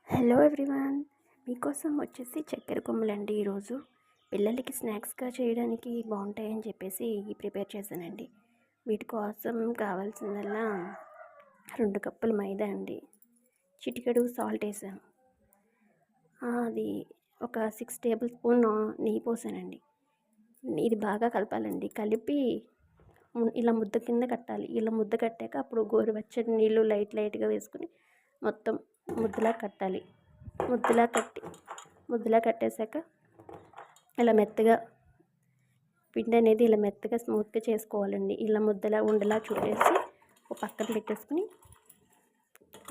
Hello everyone, మీకోసం వచ్చేసి చక్కెర కొమ్ములండి. ఈరోజు పిల్లలకి స్నాక్స్గా చేయడానికి బాగుంటాయని చెప్పేసి ప్రిపేర్ చేశానండి. వీటి కోసం కావాల్సిందల్లా 2 కప్పులు మైదా అండి, చిటికెడు సాల్ట్ వేసాను, అది ఒక 6 టేబుల్ స్పూన్ నెయ్యి పోసానండి. ఇది బాగా కలపాలండి. కలిపి ఇలా ముద్ద కింద కట్టాలి. ఇలా ముద్ద కట్టాక అప్పుడు గోరువెచ్చని నీళ్ళు లైట్గా వేసుకుని మొత్తం ముద్దలా కట్టాలి. ముద్దలా కట్టేశాక ఇలా మెత్తగా పిండి అనేది ఇలా మెత్తగా స్మూత్గా చేసుకోవాలండి. ఇలా ముద్దలా ఉండలా చుట్టేసి ఒక పక్కన పెట్టేసుకుని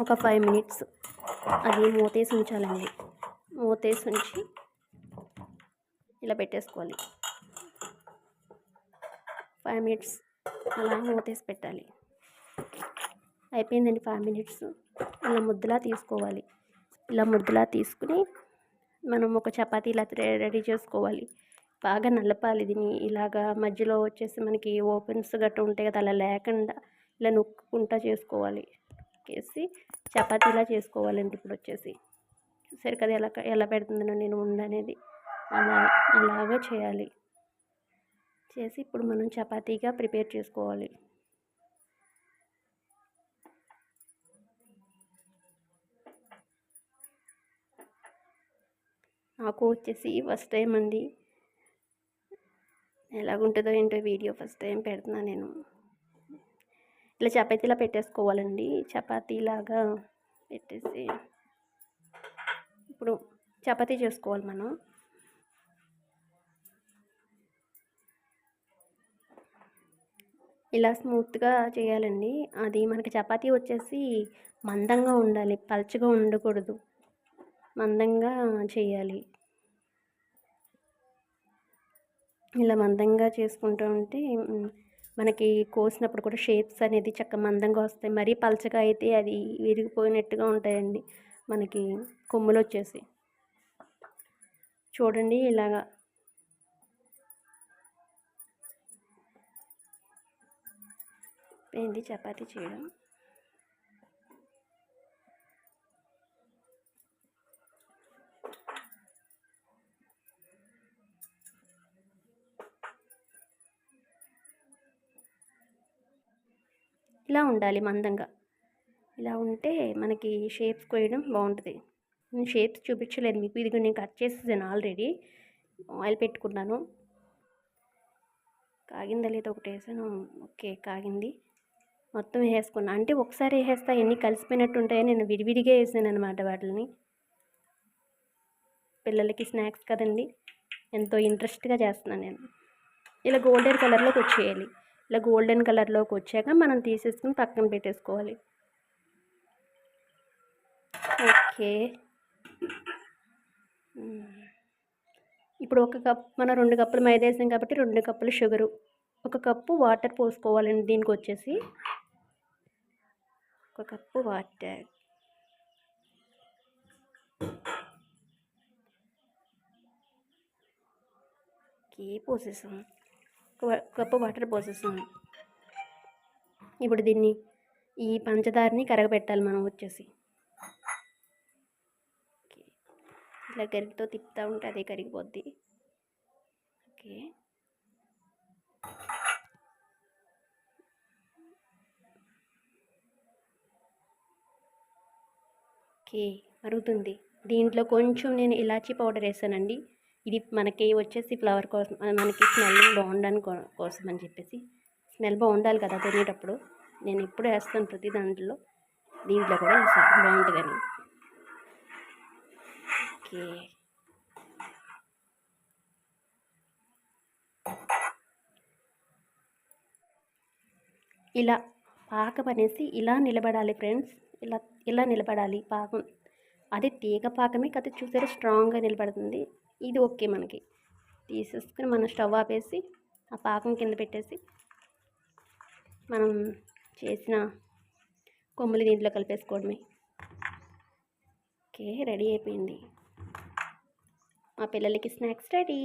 ఒక 5 మినిట్స్ అది మూతేసి ఉంచాలండి. మూతేసి ఉంచి ఇలా పెట్టేసుకోవాలి. 5 మినిట్స్ అలా మూతేసి పెట్టాలి. అయిపోయిందండి 5 మినిట్స్. ఇలా ముద్దలా తీసుకోవాలి. ఇలా ముద్దలా తీసుకుని మనం ఒక చపాతీ ఇలా రెడీ చేసుకోవాలి. బాగా నలపాలి దీన్ని. ఇలాగా మధ్యలో వచ్చేసి మనకి ఓపెన్స్ గట్రా ఉంటాయి కదా, అలా లేకుండా ఇలా నొక్కుంటా చేసుకోవాలి. చేసి చపాతీలా చేసుకోవాలండి. ఇప్పుడు వచ్చేసి సరే కదా ఎలా పెడుతుందో నేను ఉండనేది అలాగా చేయాలి. చేసి ఇప్పుడు మనం చపాతీగా ప్రిపేర్ చేసుకోవాలి. నాకు వచ్చేసి ఫస్ట్ టైం అండి. ఎలాగుంటుందో ఏంటో వీడియో ఫస్ట్ టైం పెడుతున్నాను నేను. ఇలా చపాతీలా పెట్టేసుకోవాలండి. చపాతీలాగా పెట్టేసి ఇప్పుడు చపాతీ చేసుకోవాలి మనం. ఇలా స్మూత్గా చేయాలండి. అది మనకి చపాతీ వచ్చేసి మందంగా ఉండాలి, పల్చగా ఉండకూడదు. మందంగా చేయాలి. ఇలా మందంగా చేసుకుంటూ ఉంటే మనకి కోసినప్పుడు కూడా షేప్స్ అనేది చక్కగా మందంగా వస్తాయి. మరీ పల్చగా అయితే అది విరిగిపోయినట్టుగా ఉంటాయండి మనకి కొమ్ములు వచ్చేసి. చూడండి ఇలాగా ఏంది చపాతీ చేయడం. ఇలా ఉండాలి మందంగా. ఇలా ఉంటే మనకి షేప్స్ కోయడం బాగుంటుంది. నేను షేప్స్ చూపించలేదు మీకు. ఇది నేను కట్ చేసేసాను ఆల్రెడీ. ఆయిల్ పెట్టుకున్నాను. కాగిందా లేదా ఒకటి వేసాను. ఓకే, కాగింది. మొత్తం వేసుకున్నా. అంటే ఒకసారి వేసేస్తా ఎన్ని కలిసిపోయినట్టు ఉంటాయని నేను విడివిడిగా వేసాను అనమాట వాటిని. పిల్లలకి స్నాక్స్ కదండి, ఎంతో ఇంట్రెస్ట్గా చేస్తున్నాను నేను. ఇలా గోల్డెన్ కలర్లోకి వచ్చేయాలి. ఇలా గోల్డెన్ కలర్లోకి వచ్చాక మనం తీసేసుకుని పక్కన పెట్టేసుకోవాలి. ఓకే, ఇప్పుడు ఒక కప్ మనం 2 కప్పులు మైదా వేసాం కాబట్టి 2 కప్పులు షుగరు, 1 కప్పు వాటర్ పోసుకోవాలండి. దీనికి వచ్చేసి 1 కప్పు వాటర్. పోసేసాం. 1 కప్పు వాటర్ పోసేసాం. ఇప్పుడు దీన్ని ఈ పంచదారని కరగబెట్టాలి మనం వచ్చేసి. ఇలా గరిటతో తిప్పుతూ ఉంటే అదే కరిగిపోద్ది. ఓకే, మరుగుతుంది. దీంట్లో కొంచెం నేను ఇలాచీ పౌడర్ వేసానండి. ఇది మనకి వచ్చేసి ఫ్లేవర్ కోసం, మనకి స్మెల్ బాగుండడానికి కోసం అని చెప్పేసి. స్మెల్ బాగుండాలి కదా తినేటప్పుడు. నేను ఇప్పుడు వేస్తాను ప్రతి దీంట్లో కూడా వేస్తాను బాగుంటుందని. ఓకే, ఇలా పాకం అనేసి ఇలా నిలబడాలి ఫ్రెండ్స్. ఇలా నిలబడాలి పాకం. అది తీగ పాకమే కదా, చూసారా స్ట్రాంగ్గా నిలబడుతుంది. ఇది ఓకే. మనకి తీసేసుకుని మనం స్టవ్ ఆపేసి ఆ పాకం కింద పెట్టేసి మనం చేసిన కొమ్ములు దీంట్లో కలిపేసుకోవడమే. ఓకే, రెడీ అయిపోయింది. మా పిల్లలకి స్నాక్స్ రెడీ.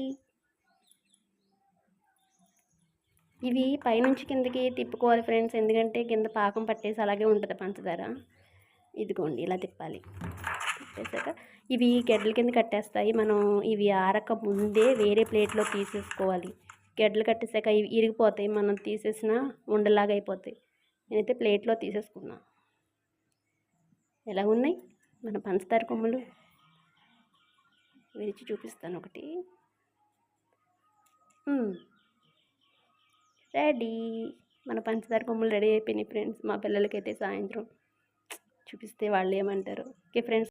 ఇవి పైనుంచి కిందకి తిప్పుకోవాలి ఫ్రెండ్స్, ఎందుకంటే కింద పాకం పట్టేసి అలాగే ఉంటుంది పంచదార. ఇదిగోండి ఇలా తిప్పాలి. కట్టేశాక ఇవి గడ్డల కింద కట్టేస్తాయి. మనం ఇవి ఆరక ముందే వేరే ప్లేట్లో తీసేసుకోవాలి. గడ్డలు కట్టేశాక ఇవి ఇరిగిపోతాయి, మనం తీసేసిన ఉండలాగా అయిపోతాయి. నేనైతే ప్లేట్లో తీసేసుకున్నా. ఎలా ఉన్నాయి మన పంచదార కొమ్ములు? విరిచి చూపిస్తాను ఒకటి. రెడీ, మన పంచదార కొమ్ములు రెడీ అయిపోయినాయి ఫ్రెండ్స్. మా పిల్లలకైతే సాయంత్రం చూపిస్తే వాళ్ళు ఏమంటారు. Okay friends.